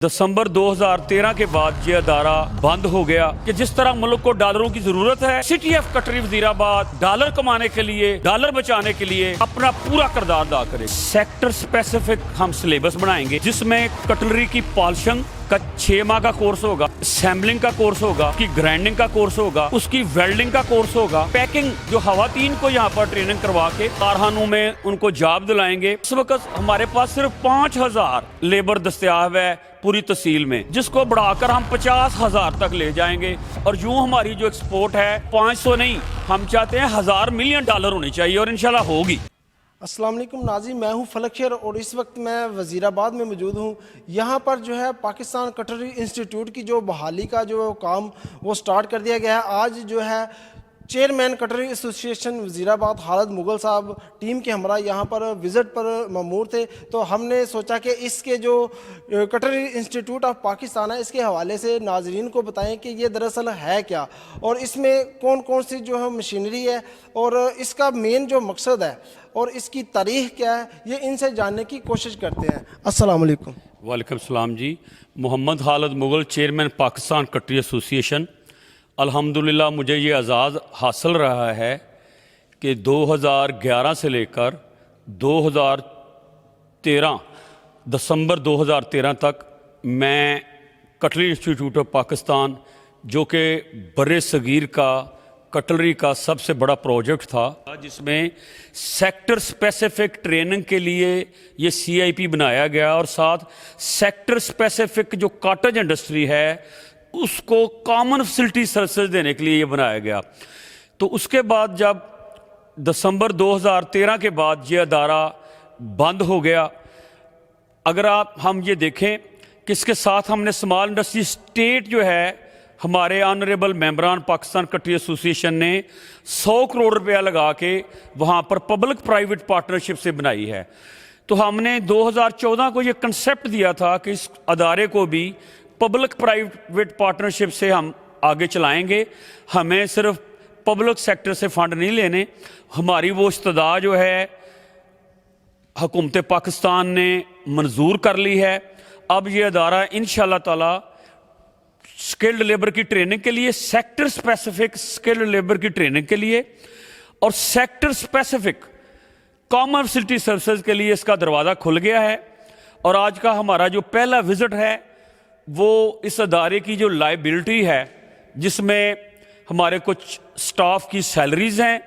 दिसंबर 2013 के बाद ये अदारा बंद हो गया कि जिस तरह मुल्क को डॉलरों की जरूरत है, city of Katri Wazirabad dollar कमाने के लिए, डॉलर बचाने के लिए अपना पूरा किरदार अदा करे। सेक्टर स्पेसिफिक हम सिलेबस बनाएंगे जिसमें कटलरी की पॉलिशिंग का 6 माह का कोर्स होगा, असेंबलिंग का कोर्स होगा, उसकी ग्राइंडिंग का कोर्स होगा, उसकी वेल्डिंग का कोर्स होगा, पैकिंग जो खवातीन को यहाँ पर ट्रेनिंग करवा के कारखानों में उनको जॉब दिलाएंगे। इस वक्त हमारे पास सिर्फ 5000 लेबर दस्तयाब है पूरी तहसील में, जिसको बढ़ाकर हम 50,000 तक ले जाएंगे। और यूं हमारी जो एक्सपोर्ट है 500 नहीं, हम चाहते हैं 1000 मिलियन डॉलर होनी चाहिए और इंशाल्लाह होगी। अस्सलाम वालेकुम नाज़रीन, मैं हूं फलक शेर और इस वक्त मैं वज़ीराबाद में मौजूद हूं। यहाँ पर जो है पाकिस्तान कटलरी इंस्टीट्यूट की जो बहाली का जो काम वो स्टार्ट कर दिया गया है। आज जो है chairman cutlery association Wazirabad Khalid Mughal साहब टीम के हमरा यहाँ पर विज़िट पर ममूर थे, तो हमने सोचा कि इसके जो कटलरी इंस्टीट्यूट ऑफ पाकिस्तान है इसके हवाले से नाज़रीन को बताएं कि ये दरअसल है क्या और इसमें कौन कौन सी जो है मशीनरी है और इसका मेन जो मकसद है और इसकी तारीख क्या है, ये इनसे जानने की कोशिश करते हैं। अस्सलाम वालेकुम। वालेकुम सलाम जी। Mohammad Khalid Mughal, chairman Pakistan cutlery association. अल्हम्दुलिल्लाह मुझे ये एजाज़ हासिल रहा है कि 2011 से लेकर 2013 दिसंबर 2013 तक मैं कटलरी इंस्टीट्यूट ऑफ पाकिस्तान, जो कि बर्रे सगीर का कटलरी का सबसे बड़ा प्रोजेक्ट था, जिसमें सेक्टर स्पेसिफिक ट्रेनिंग के लिए ये CIP बनाया गया और साथ सेक्टर स्पेसिफिक जो कॉटेज इंडस्ट्री है उसको कॉमन फैसिलिटी सर्विसेज देने के लिए ये बनाया गया। तो उसके बाद जब दिसंबर 2013 के बाद ये अदारा बंद हो गया, अगर हम ये देखें कि इसके साथ हमने स्मॉल इंडस्ट्री स्टेट जो है हमारे ऑनरेबल मेंबरान पाकिस्तान कटलरी एसोसिएशन ने 100 करोड़ रुपया लगा के वहाँ पर पब्लिक प्राइवेट पार्टनरशिप से बनाई है। तो हमने 2014 को ये कंसेप्ट दिया था कि इस अदारे को भी पब्लिक प्राइवेट पार्टनरशिप से हम आगे चलाएंगे। हमें सिर्फ पब्लिक सेक्टर से फंड नहीं लेने, हमारी वो इस्तदा जो है हुकूमत पाकिस्तान ने मंजूर कर ली है। अब ये अदारा इंशाअल्लाह ताला स्किल्ड लेबर की ट्रेनिंग के लिए, सेक्टर स्पेसिफिक स्किल्ड लेबर की ट्रेनिंग के लिए और sector specific common facility services के लिए इसका दरवाज़ा खुल गया है। और आज का हमारा जो पहला विजिट है वो इस अदारे की जो लाइबिलिटी है, जिसमें हमारे कुछ स्टाफ की सैलरीज हैं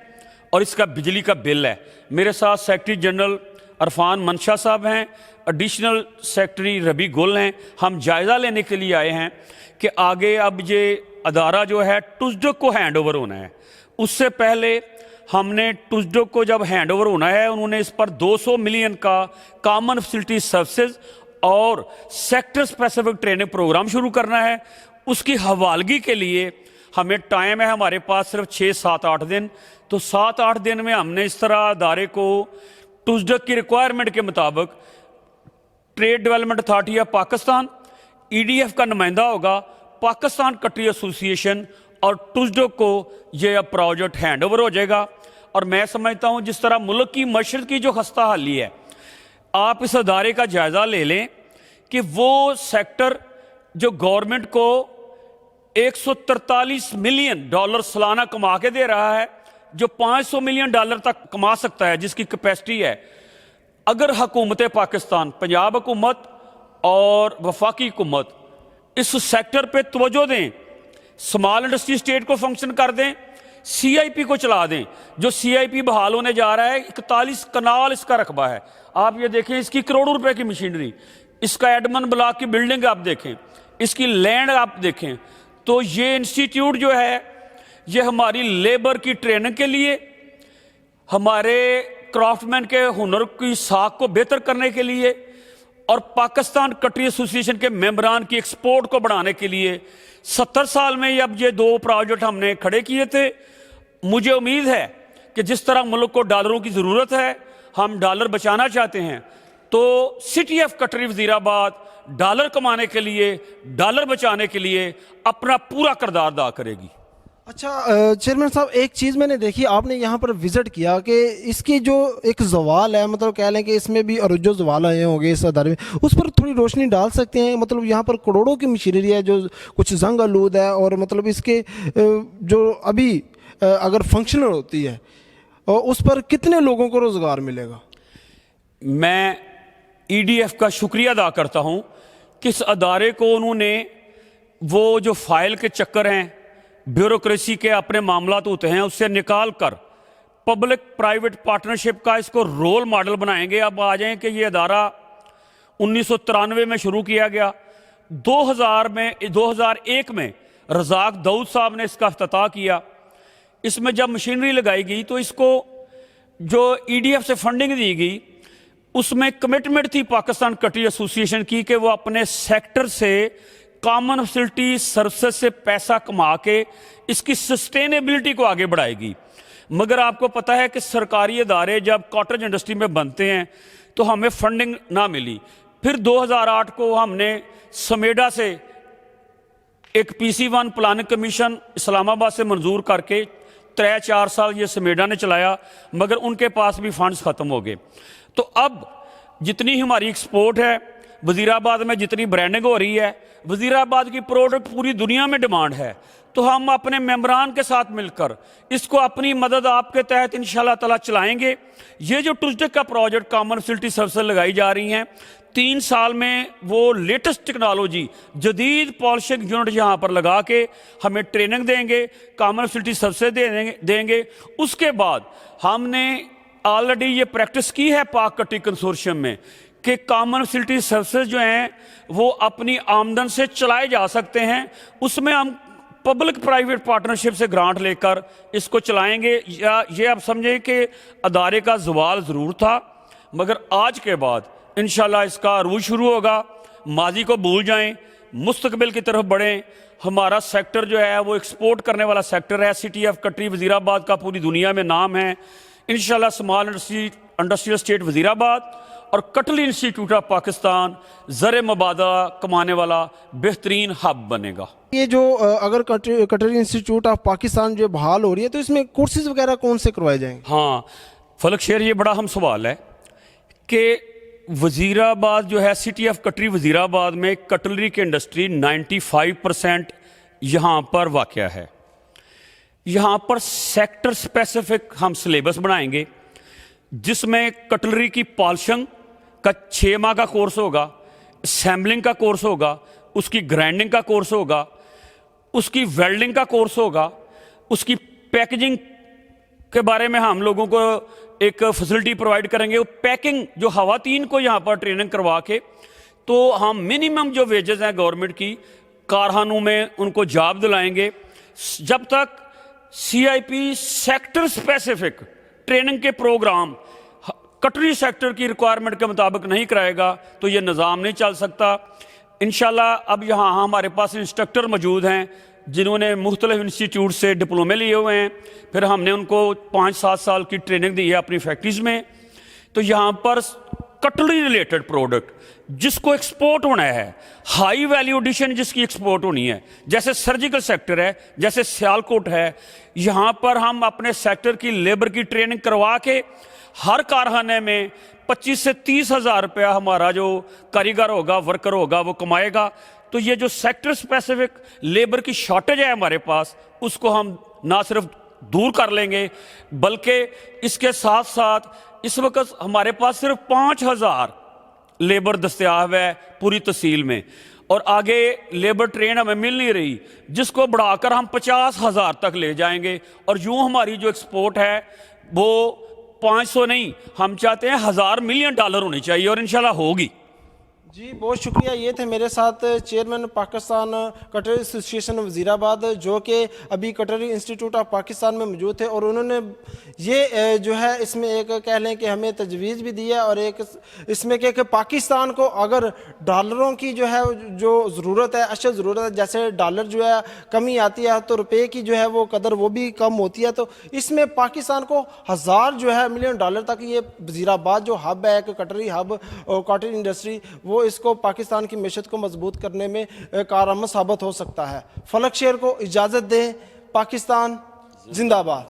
और इसका बिजली का बिल है। मेरे साथ सेक्रेटरी जनरल अरफान मंशा साहब हैं, एडिशनल सेक्रेटरी रबी गुल हैं। हम जायज़ा लेने के लिए आए हैं कि आगे अब ये अदारा जो है टुजडक को हैंड ओवर होना है। उससे पहले हमने टुजडक को जब हैंड ओवर होना है, उन्होंने इस पर 200 मिलियन का कॉमन फैसिलिटी सर्विसेज और सेक्टर स्पेसिफिक ट्रेनिंग प्रोग्राम शुरू करना है। उसकी हवालगी के लिए हमें टाइम है हमारे पास सिर्फ 6, 7, 8 दिन। तो 7, 8 दिन में हमने इस तरह अदारे को टुजडक की रिक्वायरमेंट के मुताबिक trade development authority of Pakistan, EDF का नुमाइंदा होगा, पाकिस्तान कटलरी एसोसिएशन और टुजडक को ये अब प्रोजेक्ट हैंड ओवर हो जाएगा। और मैं समझता हूँ जिस तरह मुल्क की मशरक़ की जो खस्ता हाली है, आप इस अदारे का जायज़ा ले लें कि वो सेक्टर जो गवर्नमेंट को 143 मिलियन डॉलर सालाना कमा के दे रहा है, जो 500 मिलियन डॉलर तक कमा सकता है, जिसकी कैपेसिटी है, अगर हुकूमत पाकिस्तान, पंजाब हुकूमत और वफाकी हुकूमत इस सेक्टर पे तवज्जो दें, स्मॉल इंडस्ट्री स्टेट को फंक्शन कर दें, CIP को चला दें। जो CIP बहाल होने जा रहा है, 41 कनाल इसका रकबा है। आप ये देखें, इसकी करोड़ों रुपए की मशीनरी, इसका एडमन ब्लॉक की बिल्डिंग आप देखें, इसकी लैंड आप देखें। तो ये इंस्टीट्यूट जो है ये हमारी लेबर की ट्रेनिंग के लिए, हमारे क्राफ्टमैन के हुनर की साख को बेहतर करने के लिए और पाकिस्तान कटलरी एसोसिएशन के मेंबरान की एक्सपोर्ट को बढ़ाने के लिए 70 साल में अब ये 2 प्रोजेक्ट हमने खड़े किए थे। मुझे उम्मीद है कि जिस तरह मुल्क को डॉलरों की ज़रूरत है, हम डॉलर बचाना चाहते हैं, तो city of cutlery Wazirabad dollar कमाने के लिए, डॉलर बचाने के लिए अपना पूरा किरदार अदा करेगी। अच्छा चेयरमैन साहब, एक चीज़ मैंने देखी, आपने यहाँ पर विज़िट किया कि इसकी जो एक ज़वाल है, मतलब कह लें कि इसमें भी अरुजो ज़वाल आए होंगे इस अदारे में, उस पर थोड़ी रोशनी डाल सकते हैं? मतलब यहाँ पर करोड़ों की मशीनरी है जो कुछ जंग आलूद है, और मतलब इसके जो अभी अगर फंक्शनल होती है, और उस पर कितने लोगों को रोज़गार मिलेगा? मैं ईडीएफ का शुक्रिया अदा करता हूं कि इस अदारे को उन्होंने वो जो फाइल के चक्कर हैं, ब्यूरोक्रेसी के अपने मामलात होते हैं, उससे निकाल कर पब्लिक प्राइवेट पार्टनरशिप का इसको रोल मॉडल बनाएंगे। अब आ जाएं कि ये अदारा 1993 में शुरू किया गया, 2001 में रज़ाक दाऊद साहब ने इसका इफ्तिताह किया। इसमें जब मशीनरी लगाई गई तो इसको जो ईडीएफ से फंडिंग दी गई, उसमें कमिटमेंट थी पाकिस्तान कटरी एसोसिएशन की कि वो अपने सेक्टर से कॉमन फैसिलिटी सर्विसेज से पैसा कमा के इसकी सस्टेनेबिलिटी को आगे बढ़ाएगी। मगर आपको पता है कि सरकारी इदारे जब कॉटेज इंडस्ट्री में बनते हैं तो हमें फंडिंग ना मिली। फिर 2008 को हमने समेडा से एक PC1 प्लानिंग कमीशन इस्लामाबाद से मंजूर करके 3-4 साल ये समेडा ने चलाया, मगर उनके पास भी फंड्स ख़त्म हो गए। तो अब जितनी हमारी एक्सपोर्ट है, वज़ीराबाद में जितनी ब्रांडिंग हो रही है, वज़ीराबाद की प्रोडक्ट पूरी दुनिया में डिमांड है, तो हम अपने मेंबरान के साथ मिलकर इसको अपनी मदद आपके तहत इंशाल्लाह ताला चलाएंगे। ये जो टूरिस्टिक का प्रोजेक्ट कॉमन फैसिलिटी सर्विस लगाई जा रही हैं, 3 साल में वो लेटेस्ट टेक्नोलॉजी जदीद पॉलिशिंग यूनिट यहाँ पर लगा के हमें ट्रेनिंग देंगे, कॉमन फैसिलिटी सर्विसेज देंगे। उसके बाद हमने ऑलरेडी ये प्रैक्टिस की है पाक कटी कंसोर्शियम में कि कॉमन फैसिलिटी सर्विसेज जो हैं वो अपनी आमदन से चलाए जा सकते हैं। उसमें हम पब्लिक प्राइवेट पार्टनरशिप से ग्रांट लेकर इसको चलाएंगे। या ये आप समझें कि अदारे का ज़वाल ज़रूर था, मगर आज के बाद इंशाल्लाह इसका अरूज शुरू होगा। माजी को भूल जाएं, मुस्तकबिल की तरफ बढ़ें। हमारा सेक्टर जो है वो एक्सपोर्ट करने वाला सेक्टर है। सिटी ऑफ कटरी वज़ीराबाद का पूरी दुनिया में नाम है। इंशाल्लाह स्मॉल इंडस्ट्रियल स्टेट वज़ीराबाद और कटली इंस्टीट्यूट ऑफ पाकिस्तान ज़र मुबादला कमाने वाला बेहतरीन हब बनेगा। ये जो अगर कटरी इंस्टीट्यूट ऑफ पाकिस्तान जो बहाल हो रही है, तो इसमें कोर्सेज वगैरह कौन से करवाए जाएंगे? हाँ फलक शेर, ये बड़ा अहम सवाल है कि वज़ीराबाद जो है, सिटी ऑफ कटरी वज़ीराबाद में कटलरी की इंडस्ट्री 95% यहाँ पर वाक़या है। यहाँ पर सेक्टर स्पेसिफिक हम सिलेबस बनाएंगे जिसमें कटलरी की पॉलिशिंग का 6 माह का कोर्स होगा, असेंबलिंग का कोर्स होगा, उसकी ग्राइंडिंग का कोर्स होगा, उसकी वेल्डिंग का कोर्स होगा, उसकी पैकेजिंग के बारे में हम लोगों को एक फैसिलिटी प्रोवाइड करेंगे। वो पैकिंग जो खवातीन को यहाँ पर ट्रेनिंग करवा के, तो हम मिनिमम जो वेजेस हैं गवर्नमेंट की, कारखानों में उनको जॉब दिलाएंगे। जब तक CIP सेक्टर स्पेसिफिक ट्रेनिंग के प्रोग्राम कटरी सेक्टर की रिक्वायरमेंट के मुताबिक नहीं कराएगा तो ये निज़ाम नहीं चल सकता। इंशाल्लाह अब यहाँ हमारे पास इंस्ट्रक्टर मौजूद हैं जिन्होंने मुख्तलिफ इंस्टीट्यूट से डिप्लोमे लिए हुए हैं। फिर हमने उनको 5-7 साल की ट्रेनिंग दी है अपनी फैक्ट्रीज में। तो यहाँ पर कटलरी रिलेटेड प्रोडक्ट जिसको एक्सपोर्ट होना है, हाई वैल्यू एडिशन जिसकी एक्सपोर्ट होनी है, जैसे सर्जिकल सेक्टर है, जैसे सियालकोट है, यहाँ पर हम अपने सेक्टर की लेबर की ट्रेनिंग करवा के हर कारखाने में 25 से 30 हज़ार रुपया हमारा जो कारीगर होगा, वर्कर होगा, वो कमाएगा। तो ये जो सेक्टर स्पेसिफिक लेबर की शॉर्टेज है हमारे पास, उसको हम ना सिर्फ दूर कर लेंगे बल्कि इसके साथ साथ इस वक्त हमारे पास सिर्फ 5,000 लेबर दस्तयाब है पूरी तहसील में, और आगे लेबर ट्रेन हमें मिल नहीं रही, जिसको बढ़ाकर हम 50,000 तक ले जाएंगे। और यूं हमारी जो एक्सपोर्ट है वो 500 नहीं, हम चाहते हैं $1,000 मिलियन होनी चाहिए, और इंशाल्लाह होगी। जी बहुत शुक्रिया। ये थे मेरे साथ चेयरमैन पाकिस्तान कटरी एसोसिएशन वज़ीराबाद, जो कि अभी कटरी इंस्टीट्यूट ऑफ पाकिस्तान में मौजूद थे, और उन्होंने ये जो है इसमें एक कह लें कि हमें तजवीज़ भी दी है, और एक इसमें कि पाकिस्तान को अगर डॉलरों की जो है जो ज़रूरत है, अशद ज़रूरत है, जैसे डॉलर जो है कमी आती है तो रुपये की जो है वो कदर वो भी कम होती है, तो इसमें पाकिस्तान को 1,000 जो है मिलियन डॉलर तक ये वज़ीराबाद जो हब है, एक कटरी हब और कटरी इंडस्ट्री, वो इसको पाकिस्तान की मैशत को मजबूत करने में कारआमद साबित हो सकता है। फलक शेर को इजाज़त दें। پاکستان زندہ باد.